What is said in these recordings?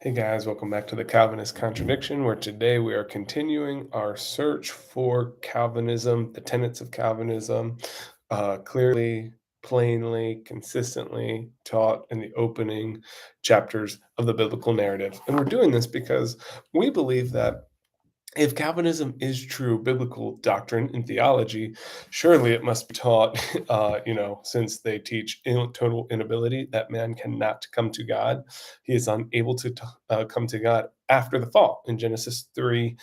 Hey guys, welcome back to the Calvinist Contradiction, where today we are continuing our search for Calvinism, the tenets of Calvinism, clearly, plainly, consistently taught in the opening chapters of the biblical narrative. And we're doing this because we believe that if Calvinism is true biblical doctrine and theology, surely it must be taught, since they teach total inability, that man cannot come to God. He is unable to come to God after the fall. In Genesis 3,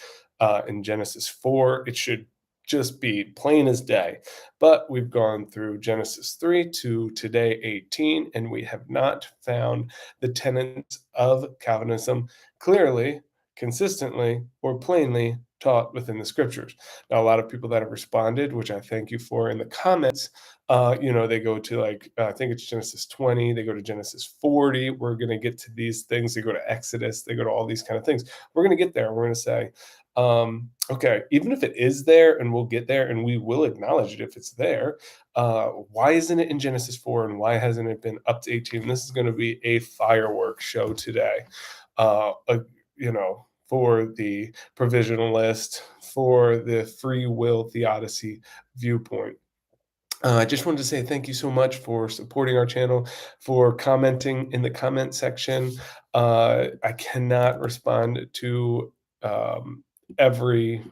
in Genesis 4, it should just be plain as day. But we've gone through Genesis 3 to today 18, and we have not found the tenets of Calvinism clearly, consistently, or plainly taught within the scriptures. Now, a lot of people that have responded, which I thank you for in the comments, they go to I think it's Genesis 20, they go to Genesis 40. We're going to get to these things. They go to Exodus, they go to all these kind of things. We're going to get there. We're going to say, okay, even if it is there, and we'll get there, and we will acknowledge it if it's there, why isn't it in Genesis 4, and why hasn't it been up to 18? This is going to be a fireworks show today. Uh, uh, for the provisionalist, for the free will theodicy viewpoint. I just wanted to say thank you so much for supporting our channel, for commenting in the comment section. I cannot respond to every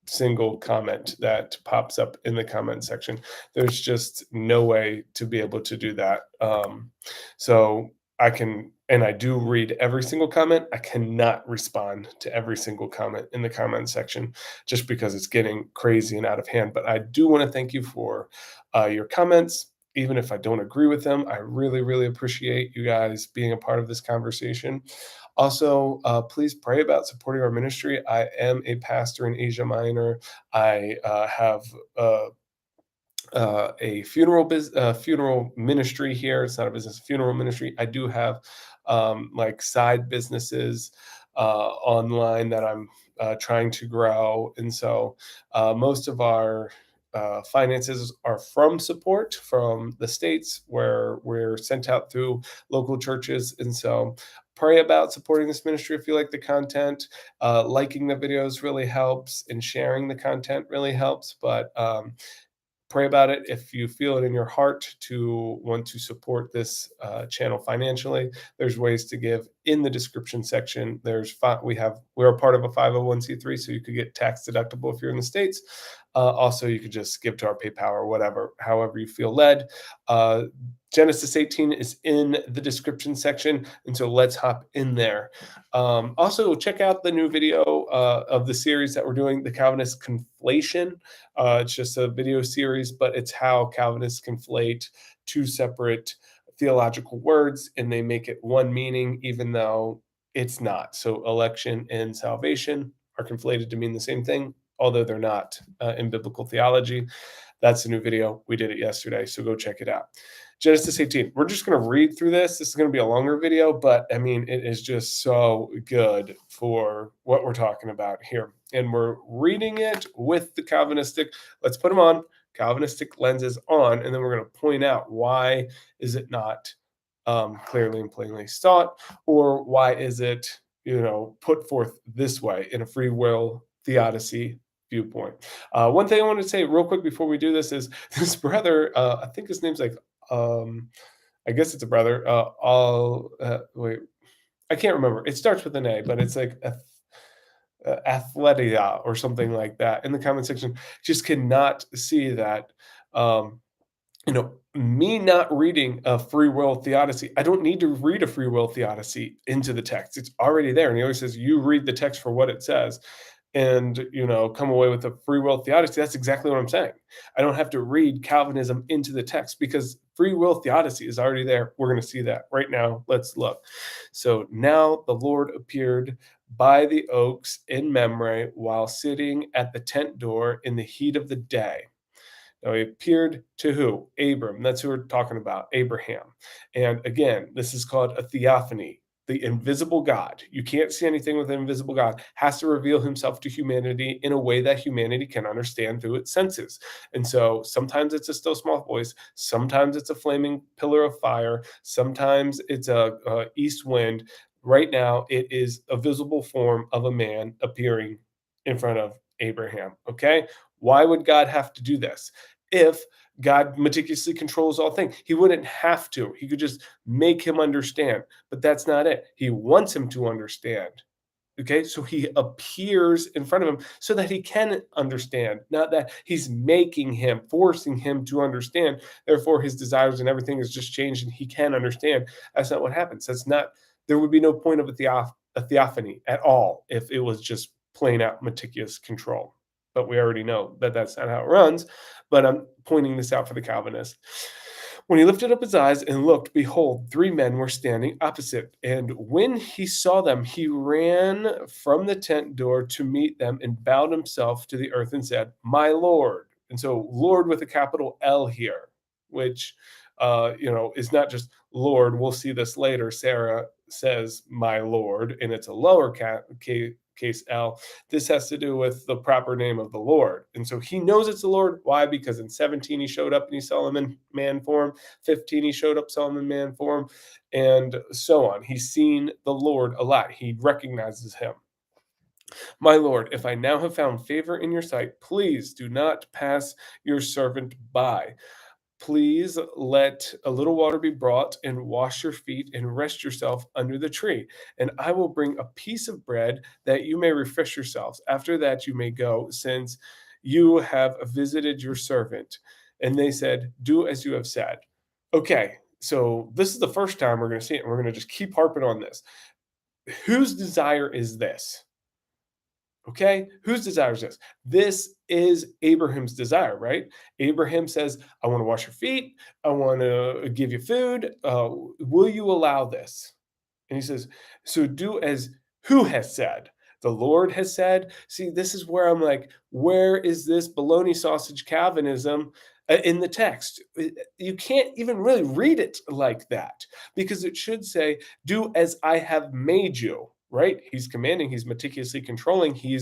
single comment that pops up in the comment section. There's just no way to be able to do that. So I can, and I do read every single comment. I cannot respond to every single comment in the comment section just because it's getting crazy and out of hand. But I do want to thank you for your comments. Even if I don't agree with them, I really, really appreciate you guys being a part of this conversation. Also, please pray about supporting our ministry. I am a pastor in Asia Minor. I have a funeral ministry here. It's not a business, funeral ministry. I do have like side businesses online that I'm trying to grow, and so most of our finances are from support from the states where we're sent out through local churches, and so pray about supporting this ministry if you like the content. Liking the videos really helps, and sharing the content really helps, but pray about it if you feel it in your heart to want to support this channel financially. There's ways to give in the description section. We're a part of a 501c3, so you could get tax deductible if you're in the States. Also, you could just give to our PayPal or whatever, however you feel led. Genesis 18 is in the description section, and so let's hop in there. Also, check out the new video of the series that we're doing, the Calvinist Conflation. It's just a video series, but it's how Calvinists conflate two separate theological words and they make it one meaning, even though it's not. So election and salvation are conflated to mean the same thing, although they're not in biblical theology. That's a new video. We did it yesterday, so go check it out. Genesis 18. We're just going to read through this. This is going to be a longer video, but I mean, it is just so good for what we're talking about here. And we're reading it with the Calvinistic, let's put them on, Calvinistic lenses on, and then we're going to point out why is it not clearly and plainly taught, or why is it, put forth this way in a free will theodicy viewpoint. One thing I want to say real quick before we do this is this brother, I think his name's I guess it's a brother. Wait, I can't remember. It starts with an A, but it's like Athletia or something like that in the comment section. Just cannot see that. Me not reading a free will theodicy, I don't need to read a free will theodicy into the text. It's already there. And he always says, you read the text for what it says and, come away with a free will theodicy. That's exactly what I'm saying. I don't have to read Calvinism into the text because free will theodicy is already there. We're going to see that right now. Let's look. So now the Lord appeared by the oaks in Mamre while sitting at the tent door in the heat of the day. Now he appeared to who? Abram. That's who we're talking about, Abraham. And again, this is called a theophany. The invisible God, you can't see anything with an invisible God, has to reveal himself to humanity in a way that humanity can understand through its senses. And so sometimes it's a still small voice, sometimes it's a flaming pillar of fire, sometimes it's a east wind. Right now, it is a visible form of a man appearing in front of Abraham. Okay. Why would God have to do this? If God meticulously controls all things, he wouldn't have to. He could just make him understand. But that's not it. He wants him to understand. Okay, so he appears in front of him so that he can understand, not that he's making him, forcing him to understand. Therefore, his desires and everything is just changed and he can understand. That's not what happens. That's not, there would be no point of a theophany at all if it was just plain out meticulous control. But we already know that that's not how it runs. But I'm pointing this out for the Calvinists. When he lifted up his eyes and looked, behold, three men were standing opposite. And when he saw them, he ran from the tent door to meet them and bowed himself to the earth and said, My Lord. And so, Lord with a capital L here, which, is not just Lord. We'll see this later. Sarah says, My Lord, and it's a lower case L. This has to do with the proper name of the Lord. And so he knows it's the Lord. Why? Because in 17 he showed up and he saw him in man form. 15 he showed up, saw him in man form, and so on. He's seen the Lord a lot. He recognizes him. My Lord, if I now have found favor in your sight, please do not pass your servant by. Please let a little water be brought and wash your feet and rest yourself under the tree. And I will bring a piece of bread that you may refresh yourselves. After that, you may go, since you have visited your servant. And they said, Do as you have said. Okay, so this is the first time we're going to see it. And we're going to just keep harping on this. Whose desire is this? Okay, whose desire is this? This is Abraham's desire, right? Abraham says, I want to wash your feet. I want to give you food. Will you allow this? And he says, So do as who has said? The Lord has said. See, this is where I'm like, where is this bologna sausage Calvinism in the text? You can't even really read it like that because it should say, Do as I have made you. Right? He's commanding. He's meticulously controlling. He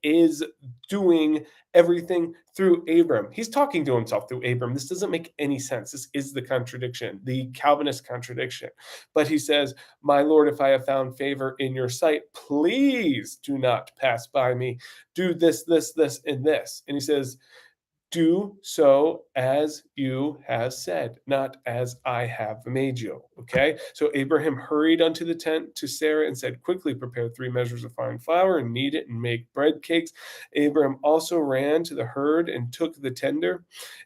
is doing everything through Abram. He's talking to himself through Abram. This doesn't make any sense. This is the contradiction, the Calvinist contradiction. But he says, My Lord, if I have found favor in your sight, please do not pass by me. Do this, this, this, and this. And he says, Do so as you have said, not as I have made you. Okay. So Abraham hurried unto the tent to Sarah and said, Quickly prepare 3 measures of fine flour and knead it and make bread cakes. Abraham also ran to the herd and took the tender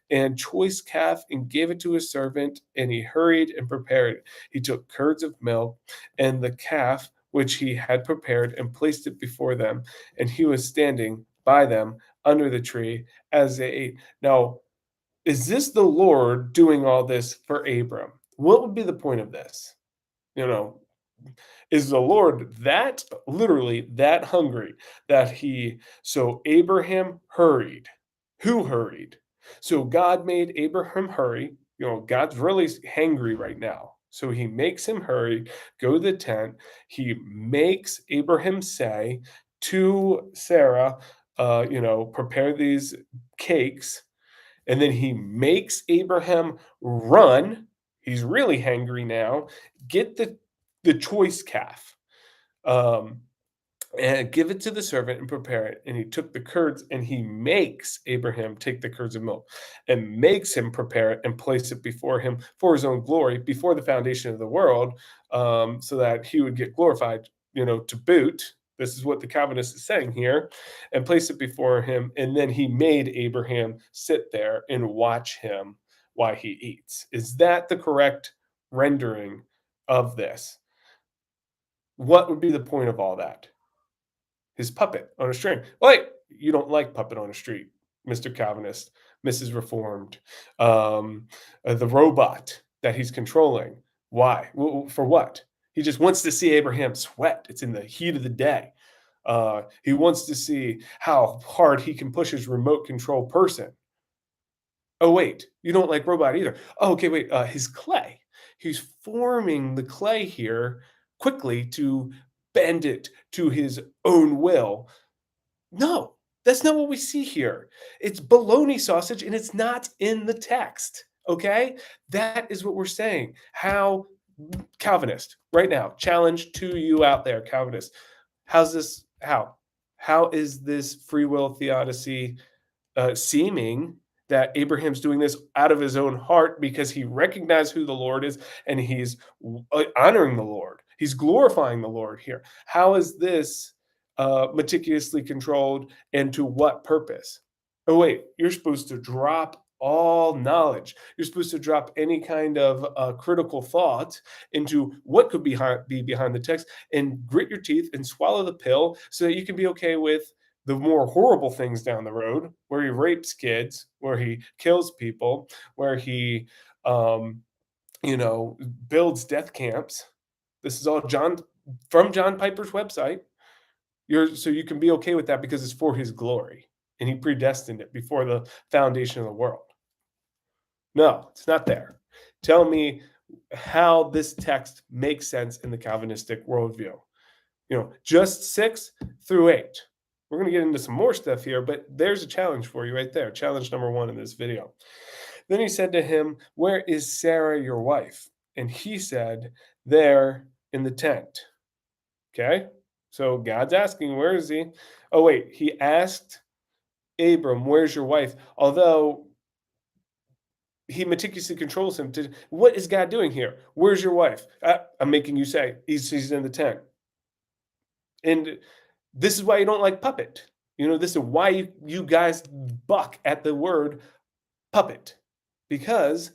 and choice calf and gave it to his servant, and he hurried and prepared it. He took curds of milk and the calf which he had prepared and placed it before them, and he was standing by them under the tree as they ate. Now, is this the Lord doing all this for Abram? What would be the point of this? You know, is the Lord that literally that hungry that so Abraham hurried? Who hurried? So God made Abraham hurry. God's really hangry right now. So he makes him hurry, go to the tent. He makes Abraham say to Sarah, prepare these cakes. And then he makes Abraham run. He's really hangry now. Get the choice calf. Um, and give it to the servant and prepare it. And he took the curds and he makes Abraham take the curds of milk and makes him prepare it and place it before him for his own glory before the foundation of the world, so that he would get glorified, to boot. This is what the Calvinist is saying here, and place it before him. And then he made Abraham sit there and watch him while he eats. Is that the correct rendering of this? What would be the point of all that? His puppet on a string. Wait, you don't like puppet on a street, Mr. Calvinist, Mrs. Reformed, the robot that he's controlling. Why? For what? He just wants to see Abraham sweat. It's in the heat of the day. He wants to see how hard he can push his remote control person. Oh, wait, you don't like robot either. Oh, okay, wait, his clay. He's forming the clay here quickly to bend it to his own will. No, that's not what we see here. It's bologna sausage and it's not in the text. Okay? That is what we're saying. How Calvinist, right now, challenge to you out there, Calvinist. How's this? How is this free will theodicy seeming that Abraham's doing this out of his own heart because he recognized who the Lord is and he's honoring the Lord. He's glorifying the Lord here. How is this meticulously controlled and to what purpose? Oh, wait, you're supposed to drop all knowledge. You're supposed to drop any kind of critical thought into what could be behind the text and grit your teeth and swallow the pill so that you can be okay with the more horrible things down the road, where he rapes kids, where he kills people, where he, um, builds death camps. This is all John from John Piper's website. So you can be okay with that because it's for his glory, and he predestined it before the foundation of the world. No, it's not there. Tell me how this text makes sense in the Calvinistic worldview. Just 6 through 8. We're going to get into some more stuff here, but there's a challenge for you right there. Challenge number 1 in this video. Then he said to him, "Where is Sarah, your wife?" And he said, "There in the tent." Okay. So God's asking, where is he? Oh, wait. He asked Abram, "Where's your wife?" Although he meticulously controls him to, what is God doing here? Where's your wife? I'm making you say, he's in the tent. And this is why you don't like puppet. This is why you guys buck at the word puppet, because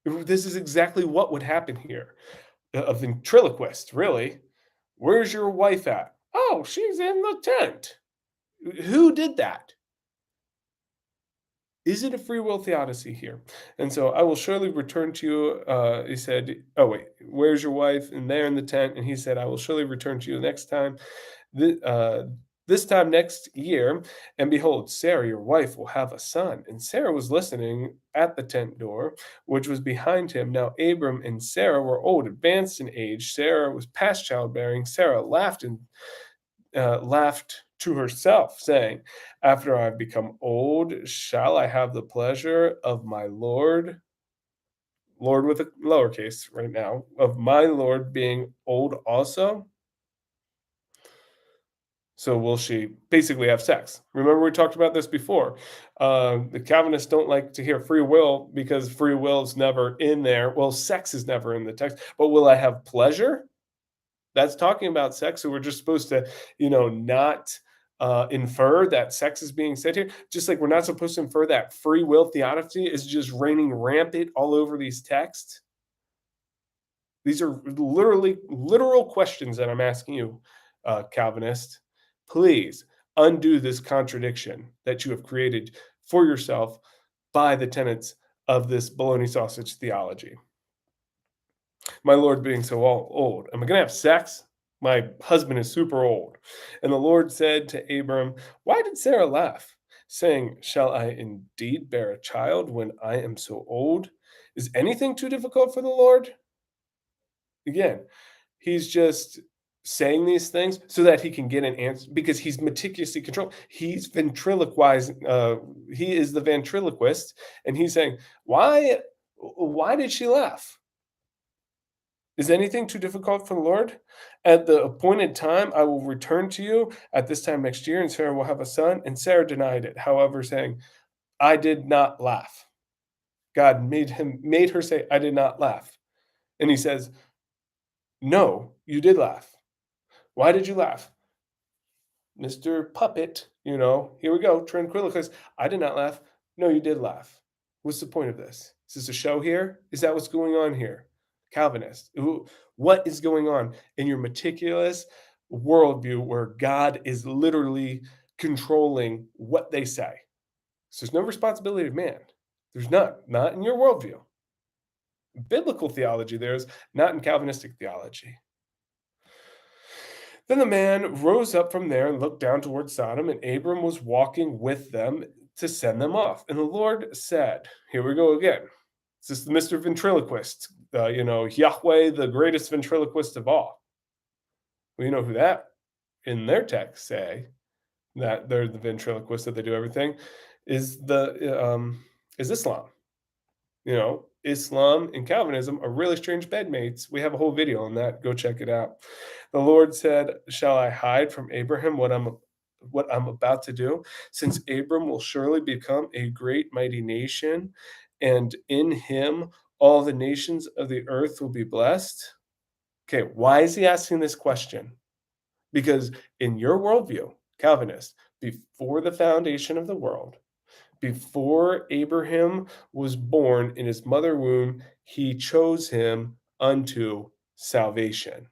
this is exactly what would happen here. A ventriloquist, really. Where's your wife at? Oh, she's in the tent. Who did that? Is it a free will theodicy here? And so I will surely return to you. He said, "Oh, wait, where's your wife?" And there in the tent. And he said, "I will surely return to you next time. This time next year, and behold, Sarah, your wife, will have a son." And Sarah was listening at the tent door, which was behind him. Now Abram and Sarah were old, advanced in age. Sarah was past childbearing. Sarah laughed to herself, saying, "After I have become old, shall I have the pleasure of my Lord?" Lord with a lowercase right now, of my Lord being old also. So will she basically have sex? Remember, we talked about this before. The Calvinists don't like to hear free will because free will is never in there. Well, sex is never in the text. But will I have pleasure? That's talking about sex. So we're just supposed to, not infer that sex is being said here. Just like we're not supposed to infer that free will theodicy is just reigning rampant all over these texts. These are literally literal questions that I'm asking you, Calvinist. Please undo this contradiction that you have created for yourself by the tenets of this bologna sausage theology. My Lord being so old, am I going to have sex? My husband is super old. And the Lord said to Abram, "Why did Sarah laugh, saying, 'Shall I indeed bear a child when I am so old? Is anything too difficult for the Lord?'" Again, he's just saying these things so that he can get an answer because he's meticulously controlled. He's ventriloquizing. He is the ventriloquist, and he's saying, Why did she laugh? Is anything too difficult for the Lord? At the appointed time, I will return to you at this time next year, and Sarah will have a son." And Sarah denied it, however, saying, "I did not laugh." God made her say, "I did not laugh." And he says, "No, you did laugh. Why did you laugh?" Mr. Puppet, here we go, Tranquillicus. "I did not laugh." "No, you did laugh." What's the point of this? Is this a show here? Is that what's going on here? Calvinist, what is going on in your meticulous worldview where God is literally controlling what they say? So there's no responsibility of man. There's none, not in your worldview. Biblical theology, there's not in Calvinistic theology. Then the man rose up from there and looked down toward Sodom, and Abram was walking with them to send them off. And the Lord said, here we go again. This is Mr. Ventriloquist, Yahweh, the greatest ventriloquist of all. Well, you know who that in their text say that they're the ventriloquist, that they do everything, is Islam. Islam and Calvinism are really strange bedmates. We have a whole video on that. Go check it out. The Lord said, "Shall I hide from Abraham what I'm about to do? Since Abram will surely become a great mighty nation, and in him all the nations of the earth will be blessed." Okay, why is he asking this question? Because in your worldview, Calvinist, before the foundation of the world, before Abraham was born in his mother womb, he chose him unto salvation.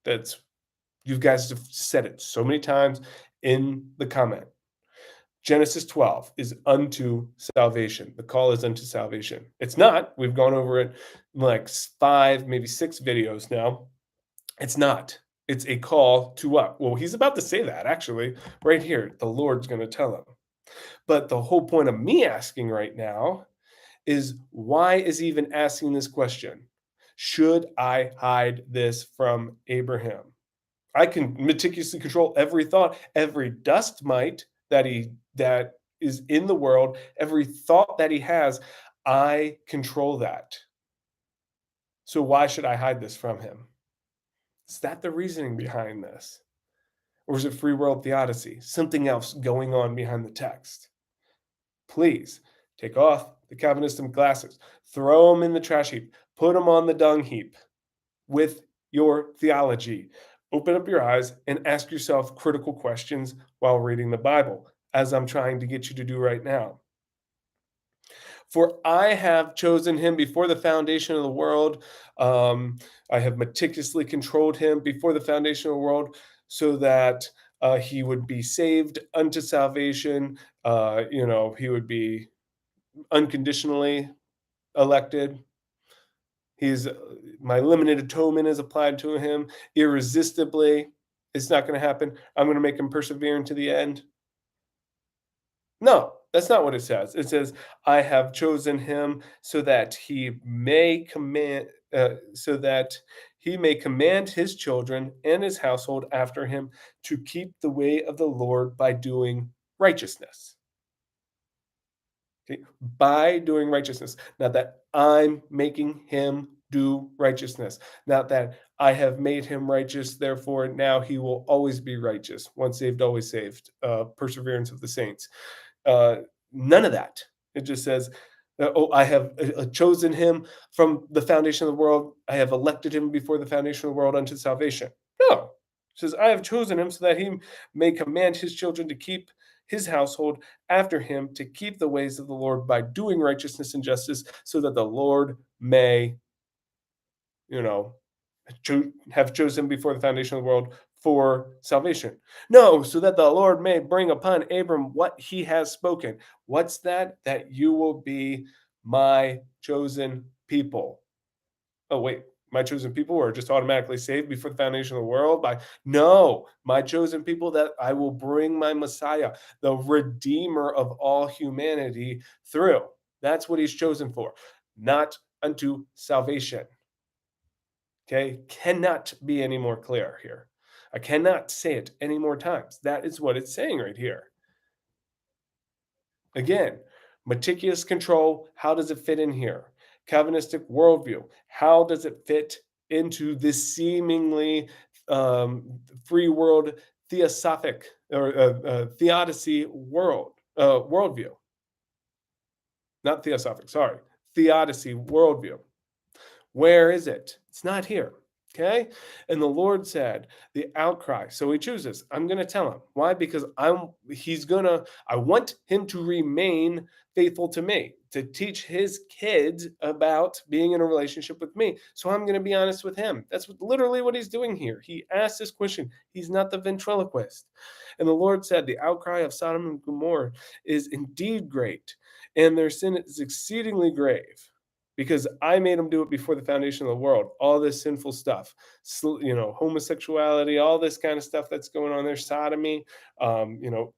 That's you guys have said it so many times in the comment. Genesis 12 is unto salvation. The call is unto salvation. It's not. We've gone over it in like five, maybe six videos now. It's not. It's a call to what? Well, he's about to say that actually, right here. The Lord's going to tell him. But the whole point of me asking right now is why is he even asking this question? Should I hide this from Abraham? I can meticulously control every thought, every dust mite that is in the world, every thought that he has, I control that. So why should I hide this from him? Is that the reasoning behind this? Or is it free world theodicy? Something else going on behind the text? Please take off the Calvinism glasses, throw them in the trash heap, put them on the dung heap with your theology. Open up your eyes and ask yourself critical questions while reading the Bible, as I'm trying to get you to do right now. For I have chosen him before the foundation of the world. I have meticulously controlled him before the foundation of the world so that he would be saved unto salvation. He would be unconditionally elected. He's my limited atonement is applied to him irresistibly. It's not going to happen. I'm going to make him persevere into the end. No, that's not what it says. It says, "I have chosen him so that he may command his children and his household after him to keep the way of the Lord by doing righteousness." Okay, by doing righteousness. Not that I'm making him do righteousness. Not that I have made him righteous, therefore now he will always be righteous. Once saved, always saved. Perseverance of the saints. Uh, None of that. It just says, "Oh, I have chosen him from the foundation of the world. I have elected him before the foundation of the world unto salvation." No. It says, "I have chosen him so that he may command his children to keep his household after him to keep the ways of the Lord by doing righteousness and justice, so that the Lord may, you know, have chosen before the foundation of the world for salvation." No, so that the Lord may bring upon Abram what he has spoken. What's that? That you will be my chosen people. Oh, wait, my chosen people are just automatically saved before the foundation of the world? By no, my chosen people that I will bring my Messiah, the Redeemer of all humanity, through. That's what he's chosen for, not unto salvation. Okay, cannot be any more clear here. I cannot say it any more times. That is what it's saying right here. Again, meticulous control. How does it fit in here? Calvinistic worldview. How does it fit into this seemingly free world theosophic or theodicy worldview? Not theosophic. Sorry, theodicy worldview. Where is it? It's not here. Okay. And the Lord said, the outcry. So he chooses. I'm going to tell him. Why? Because I want him to remain faithful to me, to teach his kids about being in a relationship with me. So I'm going to be honest with him. That's literally what he's doing here. He asked this question. He's not the ventriloquist. And the Lord said, the outcry of Sodom and Gomorrah is indeed great, and their sin is exceedingly grave, because I made them do it before the foundation of the world. All this sinful stuff, homosexuality, all this kind of stuff that's going on there, sodomy,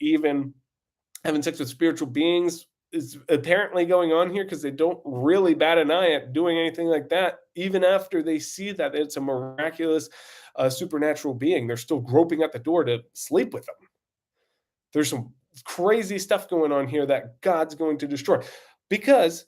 even having sex with spiritual beings is apparently going on here, because they don't really bat an eye at doing anything like that. Even after they see that it's a miraculous, supernatural being, they're still groping at the door to sleep with them. There's some crazy stuff going on here that God's going to destroy, because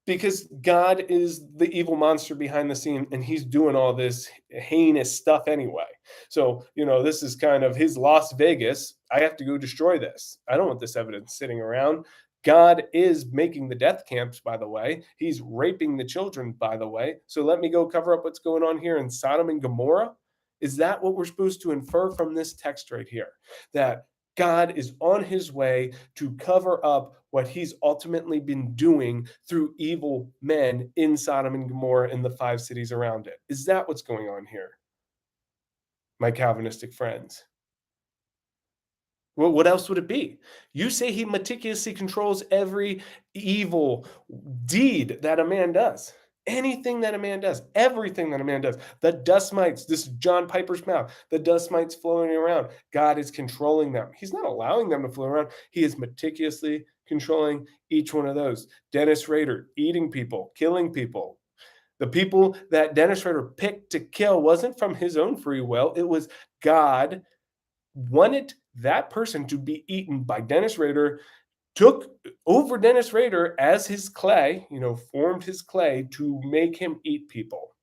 Because God is the evil monster behind the scene and he's doing all this heinous stuff anyway. So, this is kind of his Las Vegas. I have to go destroy this. I don't want this evidence sitting around. God is making the death camps, by the way. He's raping the children, by the way. So let me go cover up what's going on here in Sodom and Gomorrah. Is that what we're supposed to infer from this text right here? That God is on his way to cover up what he's ultimately been doing through evil men in Sodom and Gomorrah and the five cities around it. Is that what's going on here, my Calvinistic friends? Well, what else would it be? You say he meticulously controls every evil deed that a man does. Anything that a man does, everything that a man does, the dust mites, this is John Piper's mouth, the dust mites flowing around, God is controlling them. He's not allowing them to flow around. He is meticulously controlling each one of those. Dennis Rader, eating people, killing people. The people that Dennis Rader picked to kill wasn't from his own free will. It was God wanted that person to be eaten by Dennis Rader, took over Dennis Rader as his clay, formed his clay to make him eat people.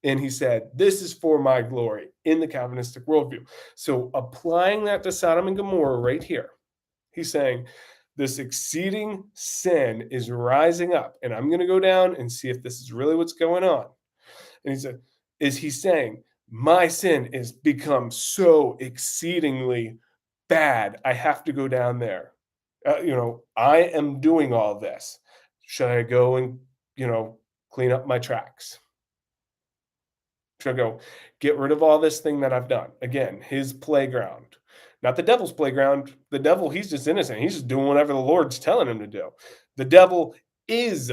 And he said, "This is for my glory," in the Calvinistic worldview. So applying that to Sodom and Gomorrah right here, he's saying, this exceeding sin is rising up. And I'm going to go down and see if this is really what's going on. And he said, is he saying, my sin is become so exceedingly bad, I have to go down there. I am doing all this. Should I go and, clean up my tracks? Should I go get rid of all this thing that I've done? Again, his playground, not the devil's playground. The devil, he's just innocent. He's just doing whatever the Lord's telling him to do. The devil is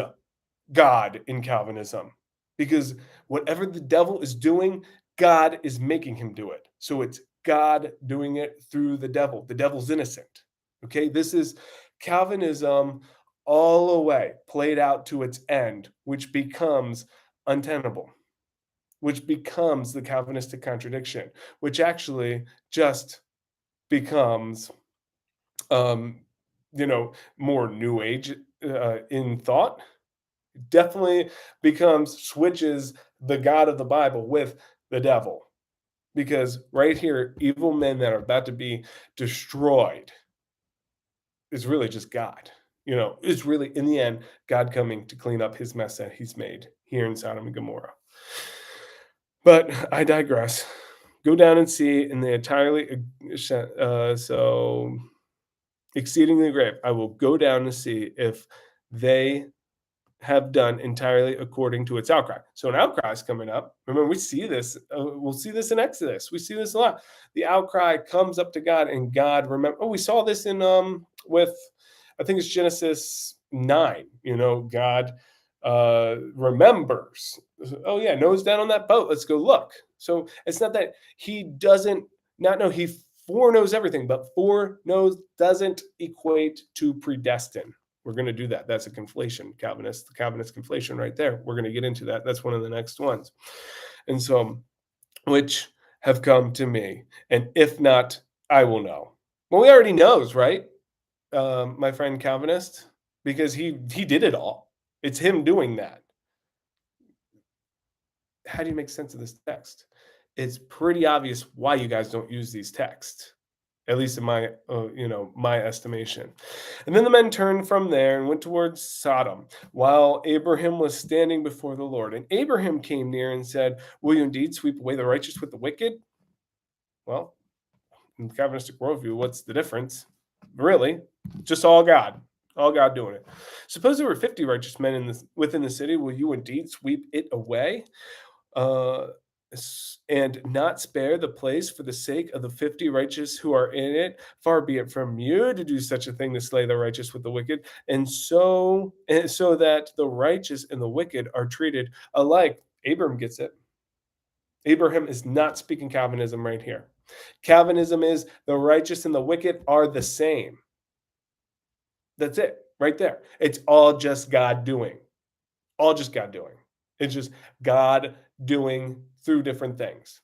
God in Calvinism because whatever the devil is doing, God is making him do it. So it's God doing it through the devil. The devil's innocent. Okay, this is Calvinism all the way played out to its end, which becomes untenable, which becomes the Calvinistic contradiction, which actually just becomes, um, more New Age in thought. Definitely becomes switches the God of the Bible with the devil. Because right here, evil men that are about to be destroyed is really just God. It's really, in the end, God coming to clean up his mess that he's made here in Sodom and Gomorrah. But I digress. Go down and see in the entirely, so exceedingly grave. I will go down and see if they have done entirely according to its outcry. So an outcry is coming up. Remember, we see this. We'll see this in Exodus. We see this a lot. The outcry comes up to God, and God remember. Oh, we saw this in with, I think it's Genesis 9. God remembers. Oh yeah, Noah's down on that boat. Let's go look. So it's not that he doesn't not know. He foreknows everything, but foreknows doesn't equate to predestine. We're going to do that. That's a conflation, the Calvinist conflation right there. We're going to get into that. That's one of the next ones. And so, which have come to me, and if not, I will know. Well, he already knows, right? My friend Calvinist, because he did it all. It's him doing that. How do you make sense of this text? It's pretty obvious why you guys don't use these texts, at least in my estimation. And then the men turned from there and went towards Sodom, while Abraham was standing before the Lord. And Abraham came near and said, "Will you indeed sweep away the righteous with the wicked?" Well, in the Calvinistic worldview, what's the difference? Really, just all God doing it. Suppose there were 50 righteous men within the city. Will you indeed sweep it away? uh, and not spare the place for the sake of the 50 righteous who are in it. Far be it from you to do such a thing, to slay the righteous with the wicked, and so that the righteous and the wicked are treated alike. Abraham gets it. Abraham is not speaking Calvinism right here. Calvinism is the righteous and the wicked are the same. That's it, right there. It's all just God doing. All just God doing. It's just God doing through different things.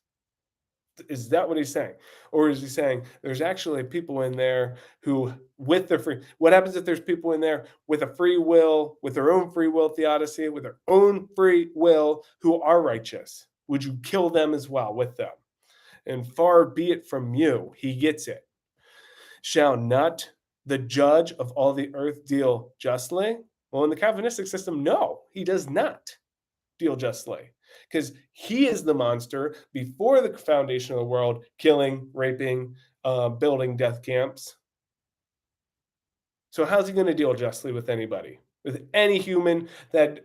Is that what he's saying? Or is he saying there's actually people in there who, with their free, what happens if there's people in there with a free will, with their own free will theodicy, with their own free will who are righteous? Would you kill them as well with them? And far be it from you, he gets it. Shall not the judge of all the earth deal justly? Well, in the Calvinistic system, no, he does not deal justly because he is the monster before the foundation of the world, killing, raping, building death camps. So how's he going to deal justly with anybody, with any human that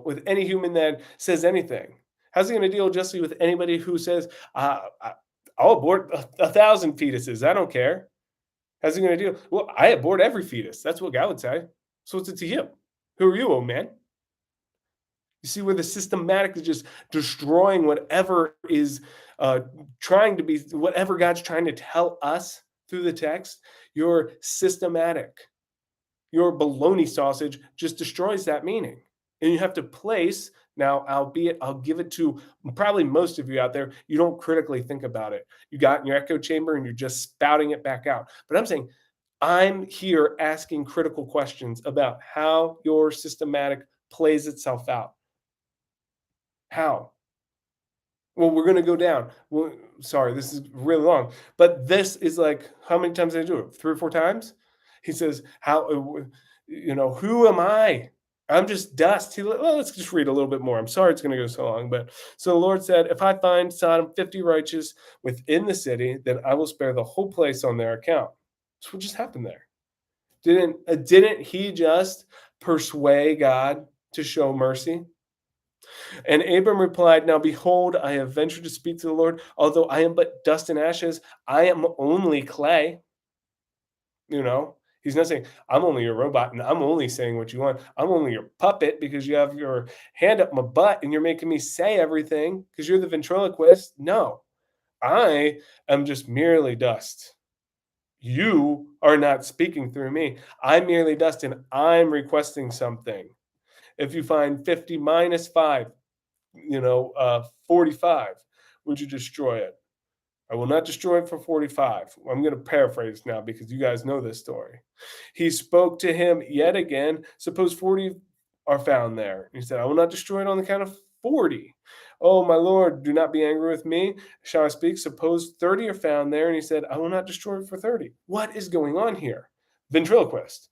with any human that says anything? How's he going to deal justly with anybody who says, "I'll abort a thousand fetuses. I don't care." How's he going to deal? Well, I abort every fetus. That's what God would say. So what's it to you? Who are you, oh man? You see where the systematic is just destroying whatever is trying to be, whatever God's trying to tell us through the text. Your systematic, your baloney sausage just destroys that meaning. And you have to place, now, albeit I'll give it to probably most of you out there, you don't critically think about it. You got in your echo chamber and you're just spouting it back out. But I'm saying, I'm here asking critical questions about how your systematic plays itself out. How? Well, we're going to go down. Well, sorry, this is really long, but this is like, how many times did I do it? 3 or 4 times. He says, "How? Who am I? I'm just dust." Well, let's just read a little bit more. I'm sorry it's going to go so long, but so the Lord said, "If I find Sodom 50 righteous within the city, then I will spare the whole place on their account." So what just happened there? Didn't he just persuade God to show mercy? And Abram replied, "Now behold, I have ventured to speak to the Lord. Although I am but dust and ashes, I am only clay." You know, he's not saying, "I'm only your robot and I'm only saying what you want. I'm only your puppet because you have your hand up my butt and you're making me say everything because you're the ventriloquist." No, I am just merely dust. You are not speaking through me. I'm merely dust and I'm requesting something. If you find 50 minus 5, 45, would you destroy it? I will not destroy it for 45. I'm going to paraphrase now because you guys know this story. He spoke to him yet again. Suppose 40 are found there. He said, "I will not destroy it on the count of 40. Oh, my Lord, do not be angry with me. Shall I speak? Suppose 30 are found there." And he said, "I will not destroy it for 30. What is going on here? Ventriloquist.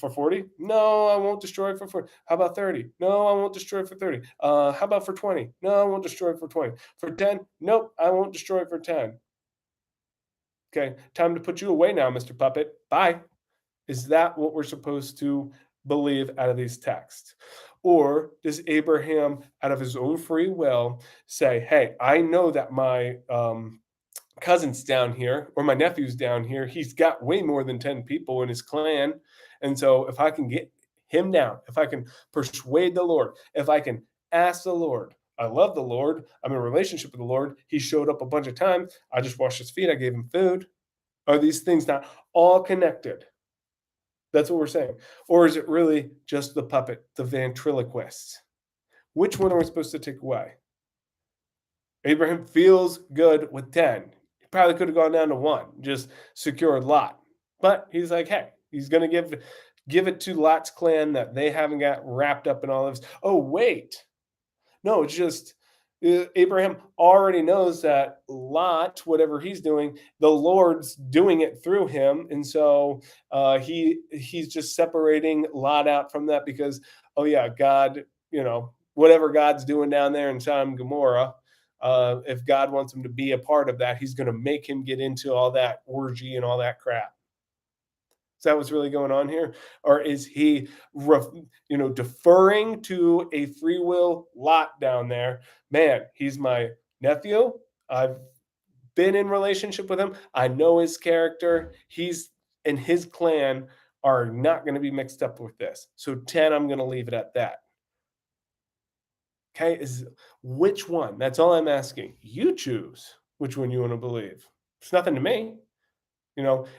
For 40? No, I won't destroy it for 40. How about 30? No, I won't destroy it for 30. How about for 20? No, I won't destroy it for 20. For 10? Nope, I won't destroy it for 10. Okay, time to put you away now, Mr. Puppet. Bye." Is that what we're supposed to believe out of these texts? Or does Abraham, out of his own free will, say, "Hey, I know that my cousin's down here or my nephew's down here. He's got way more than 10 people in his clan. And so if I can get him down, if I can persuade the Lord, if I can ask the Lord, I love the Lord. I'm in a relationship with the Lord. He showed up a bunch of times. I just washed his feet. I gave him food." Are these things not all connected? That's what we're saying. Or is it really just the puppet, the ventriloquist? Which one are we supposed to take away? Abraham feels good with 10. He probably could have gone down to 1, just secured Lot. But he's like, hey, he's going to give it to Lot's clan that they haven't got wrapped up in all of this. Oh, wait. No, it's just Abraham already knows that Lot, whatever he's doing, the Lord's doing it through him, and so he's just separating Lot out from that because, oh yeah, God, whatever God's doing down there in Sodom and Gomorrah, if God wants him to be a part of that, He's going to make him get into all that orgy and all that crap. Is that what's really going on here? Or is he, deferring to a free will Lot down there? Man, he's my nephew. I've been in relationship with him. I know his character. He's and his clan are not going to be mixed up with this. So 10, I'm going to leave it at that. Okay, is which one? That's all I'm asking. You choose which one you want to believe. It's nothing to me.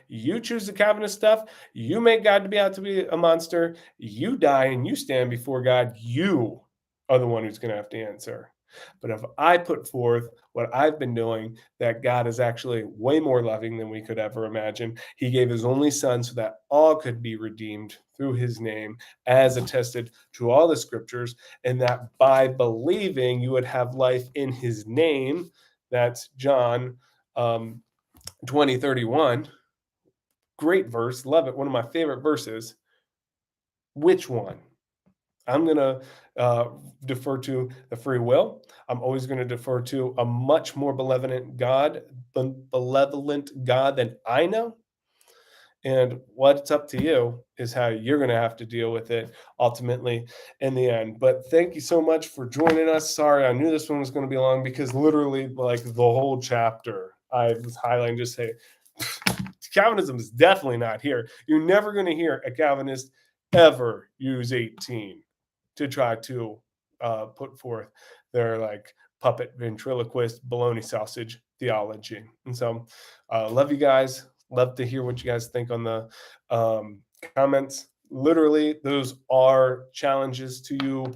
You choose the Calvinist stuff. You make God to be out to be a monster. You die and you stand before God. You are the one who's going to have to answer. But if I put forth what I've been doing, that God is actually way more loving than we could ever imagine. He gave his only son so that all could be redeemed through his name, as attested to all the scriptures, and that by believing you would have life in his name. That's John 20:31. Great verse. Love it. One of my favorite verses. Which one? I'm going to uh, defer to the free will. I'm always going to defer to a much more benevolent God than I know. And what's up to you is how you're going to have to deal with it ultimately in the end. But thank you so much for joining us. Sorry, I knew this one was going to be long because literally, like the whole chapter, I was highlighting just say Calvinism is definitely not here. You're never going to hear a Calvinist ever use 18 to try to put forth their like puppet ventriloquist baloney sausage theology. And so, love you guys. Love to hear what you guys think on the comments. Literally, those are challenges to you,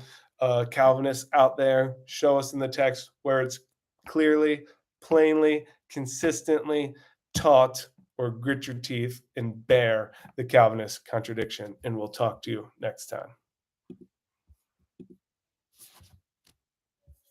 Calvinists out there. Show us in the text where it's clearly, plainly, consistently taught, or grit your teeth and bear the Calvinist contradiction. And we'll talk to you next time.